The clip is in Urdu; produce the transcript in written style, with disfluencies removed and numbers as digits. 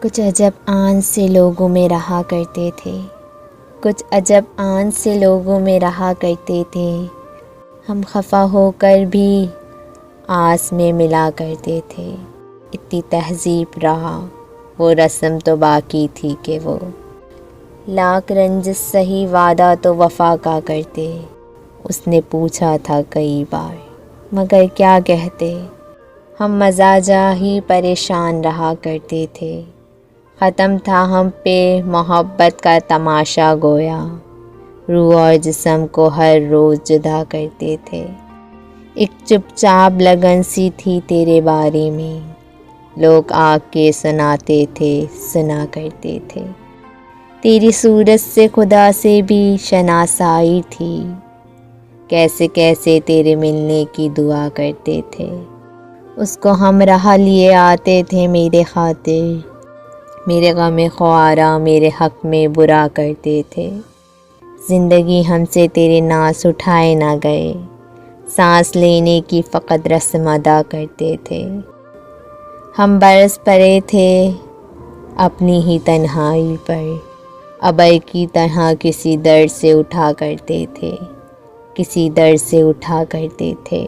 کچھ عجب آن سے لوگوں میں رہا کرتے تھے، کچھ عجب آن سے لوگوں میں رہا کرتے تھے، ہم خفا ہو کر بھی آس میں ملا کرتے تھے۔ اتنی تہذیب رہا وہ رسم تو باقی تھی کہ وہ لاکھ رنجش سہی وعدہ تو وفا کا کرتے۔ اس نے پوچھا تھا کئی بار مگر کیا کہتے، ہم مزاجہ ہی پریشان رہا کرتے تھے۔ ختم تھا ہم پہ محبت کا تماشا گویا، روح اور جسم کو ہر روز جدا کرتے تھے۔ ایک چپ چاپ لگن سی تھی تیرے بارے میں، لوگ آ کے سناتے تھے، سنا کرتے تھے۔ تیری صورت سے خدا سے بھی شناسائی تھی، کیسے کیسے تیرے ملنے کی دعا کرتے تھے۔ اس کو ہمراہ لیے آتے تھے میرے خاطر، میرے غم خوارا میرے حق میں برا کرتے تھے۔ زندگی ہم سے تیرے ناز اٹھائے نہ گئے، سانس لینے کی فقط رسم ادا کرتے تھے۔ ہم برس پڑے تھے اپنی ہی تنہائی پر، ابر کی طرح کسی در سے اٹھا کرتے تھے، کسی در سے اٹھا کرتے تھے۔